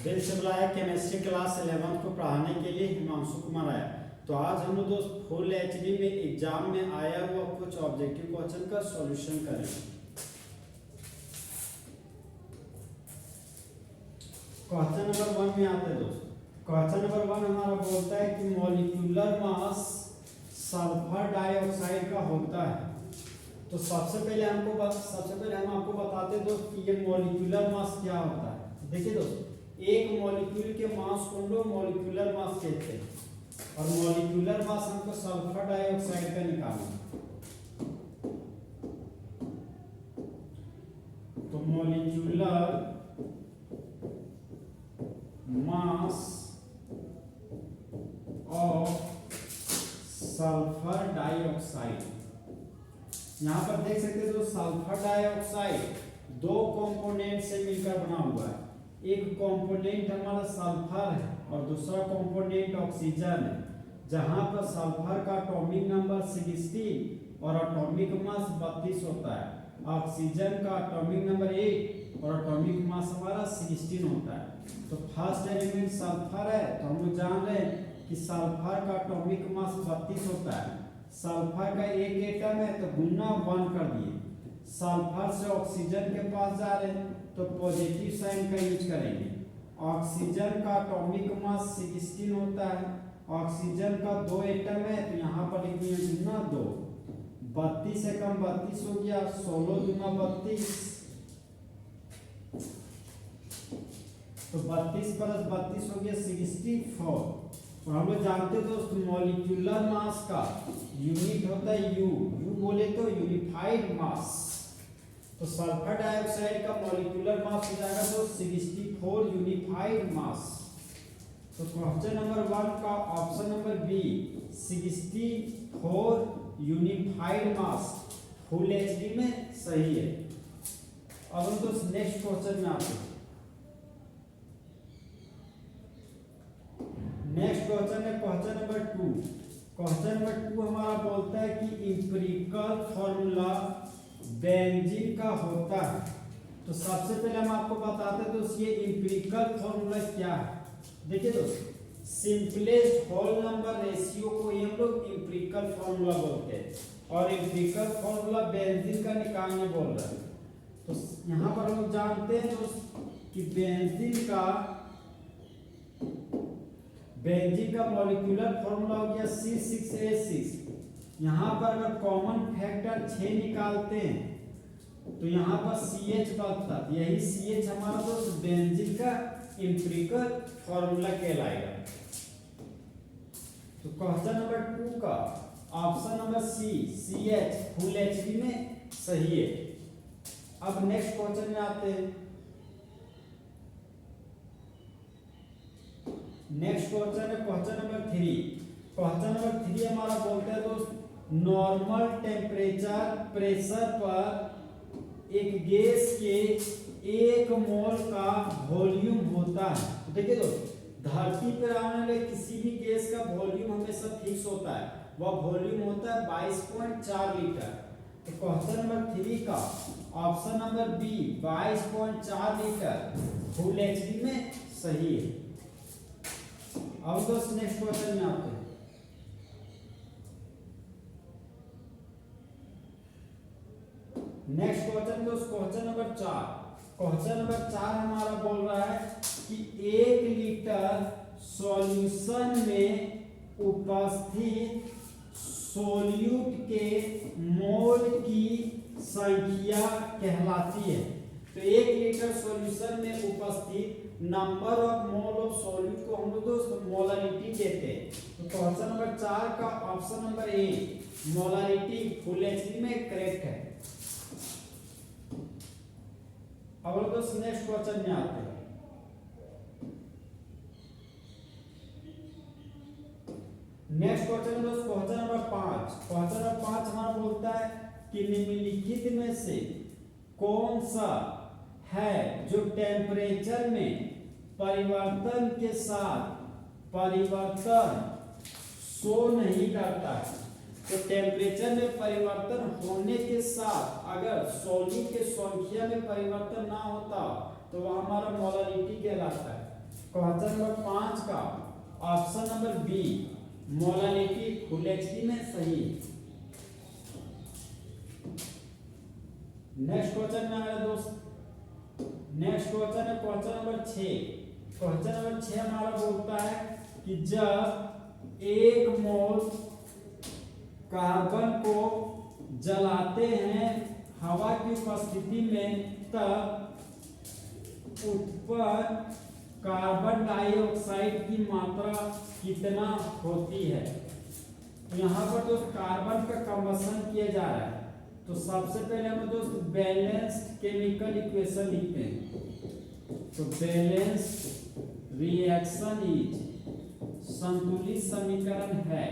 दिल से बुलाया केमिस्ट्री क्लास 11 को पढ़ाने के लिए हिमांशु कुमार आया। तो आज हम लोग दोस्त फुल एचडी में एग्जाम में आया हुआ कुछ ऑब्जेक्टिव क्वेश्चन का सॉल्यूशन करेंगे। क्वेश्चन नंबर 1 में आते हैं दोस्त। क्वेश्चन नंबर 1 हमारा बोलता है कि मॉलिक्यूलर मास सल्फर डाइऑक्साइड का होता है। तो सबसे पहले हम आपको बताते हैं दोस्त कि ये मॉलिक्यूलर मास क्या होता है। देखिए दोस्त, एक मॉलिक्यूल के मास को हम लोग मॉलिक्यूलर मास कहते हैं और मॉलिक्यूलर मास हमको सल्फर डाइऑक्साइड का निकालना है। तो molecular mass of sulphur dioxide, यहां पर देख सकते हैं तो सल्फर डाइऑक्साइड दो कंपोनेंट से मिलकर बना हुआ है। एक कंपोनेंट हमारा सल्फर है और दूसरा कंपोनेंट ऑक्सीजन है। जहां पर सल्फर का एटॉमिक नंबर 16 और एटॉमिक मास 32 होता है। ऑक्सीजन का एटॉमिक नंबर 8 और एटॉमिक मास हमारा 16 होता है। तो फर्स्ट एलिमेंट सल्फर है, तो हम लोग जान रहे हैं कि सल्फर का एटॉमिक मास 32 होता है। सल्फर का एक एटम है तो गुना 1 कर दिए। सल्फर से ऑक्सीजन के पास जा रहे हैं तो पॉजिटिव साइन का यूज करेंगे। ऑक्सीजन का एटॉमिक मास 16 होता है। ऑक्सीजन का 2 एटम है तो यहाँ पर लिख दिए गुना 2। 32 से कम 32 हो गया, 16 गुना 32 तो 32 प्लस 32 हो गया 64। और हम लोग जानते हैं दोस्त मॉलिक्यूलर मास का यूनिट होता है यू बोले तो यूनिफाइड मास। तो सल्फर डाइऑक्साइड का मॉलिक्यूलर मास हो जाएगा तो 64 यूनिफाइड मास। तो क्वेश्चन नंबर 1 का ऑप्शन नंबर बी 64 यूनिफाइड मास फुल एचडी में सही है। अब हम दोस्त नेक्स्ट क्वेश्चन में आते हैं। नेक्स्ट क्वेश्चन है क्वेश्चन नंबर 2। क्वेश्चन नंबर 2 हमारा बोलता है कि एम्पिरिकल फॉर्मूला बेंजीन का होता है। तो सबसे पहले हम आपको बताते हैं दोस्त ये एम्पिरिकल फॉर्मूला क्या है। देखिए दोस्त, सिंपलेस्ट होल नंबर रेशियो को हम लोग एम्पिरिकल फॉर्मूला बोलते हैं और एम्पिरिकल फॉर्मूला बेंजीन का निकालने बोल रहा है। तो यहाँ पर हम लोग जानते हैं दोस्त कि बेंजीन का मॉलिक्यूलर फॉर्मूला हो गया C6H6। यहाँ पर अगर कॉमन फैक्टर 6 निकालते हैं तो यहाँ पर CH बचता है। यही CH हमारा दोस्त बेंजीन का एम्पिरिकल फॉर्मूला कहलाएगा। तो क्वेश्चन नंबर 2 का option number C CH full HD में सही है। अब नेक्स्ट क्वेश्चन में आते हैं। नेक्स्ट क्वेश्चन है क्वेश्चन नंबर 3। क्वेश्चन नंबर 3 हमारा बोलते हैं दोस्त नॉर्मल टेम्परेचर प्रेशर पर एक गैस के 1 मोल का वॉल्यूम होता है। देखिए दोस्त, धरती पर आने वाले किसी भी गैस का वॉल्यूम हमेशा फिक्स होता है। वह वॉल्यूम होता है 22.4 लीटर। तो क्वेश्चन नंबर 3 का option number B 22.4 litre full HD में सही है। अब दोस्त नेक्स्ट क्वेश्चन में आते हैं। नेक्स्ट क्वेश्चन दोस्त क्वेश्चन नंबर 4। क्वेश्चन नंबर 4 हमारा बोल रहा है कि 1 लीटर सॉल्यूशन में उपस्थित सोल्यूट के मोल की संख्या कहलाती है। तो 1 लीटर सॉल्यूशन में उपस्थित number of mole of solute को हम लोग दोस्त मोलारिटी कहते हैं। तो क्वेश्चन नंबर 4 का option number A molarity full HD में करेक्ट है। अब दोस्त नेक्स्ट क्वेश्चन में आते हैं। नेक्स्ट क्वेश्चन दोस्त क्वेश्चन नंबर 5। क्वेश्चन नंबर 5 हमारा बोलता है कि निम्नलिखित में से कौन सा है जो टेम्परेचर में परिवर्तन के साथ परिवर्तन शो नहीं करता है। तो टेम्परेचर में परिवर्तन होने के साथ अगर सॉल्यूट के संख्या में परिवर्तन ना होता तो वह हमारा मोलारिटी कहलाता है। क्वेश्चन नंबर 5 का option number B molality full HD में सही। नेक्स्ट क्वेश्चन में आया दोस्त, नेक्स्ट क्वेश्चन है क्वेश्चन नंबर 6। क्वेश्चन नंबर 6 हमारा बोलता है कि जब 1 मोल कार्बन को जलाते हैं हवा की उपस्थिति में तब उत्पन्न कार्बन डाइऑक्साइड की मात्रा कितना होती है। तो यहाँ पर दोस्त कार्बन का कंबशन किया जा रहा है, तो सबसे पहले हम दोस्त बैलेंस्ड केमिकल इक्वेशन लिखते हैं। तो बैलेंस रिएक्शन इज संतुलित समीकरण है।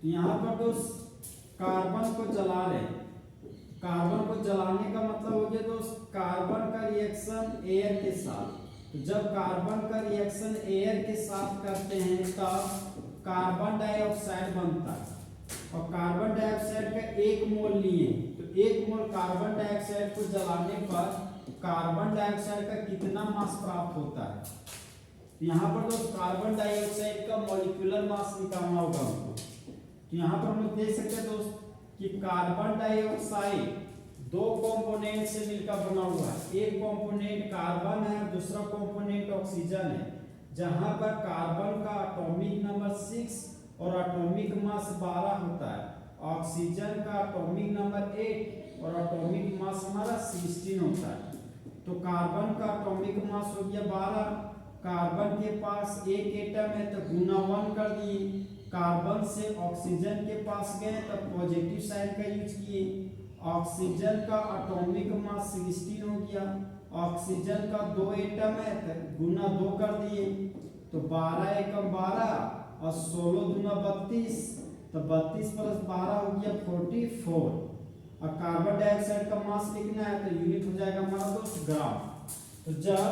तो यहाँ पर दोस्त कार्बन को जला रहे हैं, कार्बन को जलाने का मतलब हो गया दोस्त कार्बन का रिएक्शन एयर के साथ। तो जब कार्बन का रिएक्शन एयर के साथ करते हैं तब कार्बन डाइऑक्साइड बनता है, और कार्बन डाइऑक्साइड का 1 मोल लिए तो 1 मोल कार्बन डाइऑक्साइड को जलाने पर कार्बन डाइऑक्साइड का कितना मास प्राप्त होता है। यहाँ पर दोस्त कार्बन डाइऑक्साइड का मॉलिक्यूलर मास निकालना होगा हमको। तो यहाँ पर हम लोग देख सकते हैं दोस्त कि कार्बन डाइऑक्साइड 2 कंपोनेंट से मिलकर बना हुआ है। एक कंपोनेंट कार्बन है, दूसरा कंपोनेंट ऑक्सीजन है। जहां पर कार्बन का एटॉमिक नंबर 6 और एटॉमिक मास 12 होता है, ऑक्सीजन का एटॉमिक नंबर 8 और एटॉमिक मास हमारा 16 होता है। तो कार्बन का एटॉमिक मास हो गया 12, कार्बन के पास एक एटम है तो गुना 1 कर दिए, कार्बन से ऑक्सीजन के पास गए तब पॉजिटिव साइन का यूज किए, ऑक्सीजन का एटॉमिक मास 16 हो गया, ऑक्सीजन का 2 एटम है तो गुना 2 कर दिए, तो 12 एकम 12 और 16 दूना 32, तो 32 प्लस 12 हो गया 44। और कार्बन डाइऑक्साइड का मास लिखना है तो यूनिट हो जाएगा हमारा दोस्त ग्राम। तो जब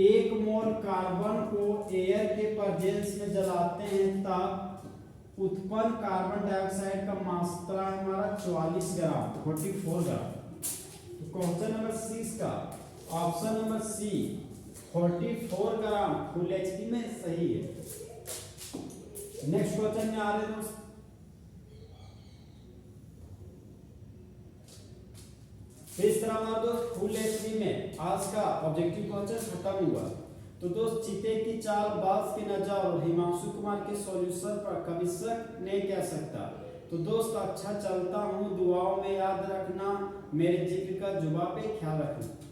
1 मोल कार्बन को एयर के प्रेजेंस में जलाते हैं तब उत्पन्न कार्बन डाइऑक्साइड का मात्रा है हमारा 44 ग्राम 44 ग्राम। तो क्वेश्चन नंबर 6 का ऑप्शन नंबर सी 44 ग्राम फुल एचडी में सही है। नेक्स्ट क्वेश्चन में आ रहे दोस्त, इस तरह हमारा दोस्त फुल एचडी में आज का ऑब्जेक्टिव क्वेश्चन खत्म हुआ। तो दोस्त चीते की चाल, बास की नजर और हिमांशु कुमार के सॉल्यूशन पर कभी शक नहीं कह सकता। तो दोस्त अच्छा चलता हूँ, दुआओं में याद रखना, मेरे जिक्र का जुबान पे ख्याल रखना।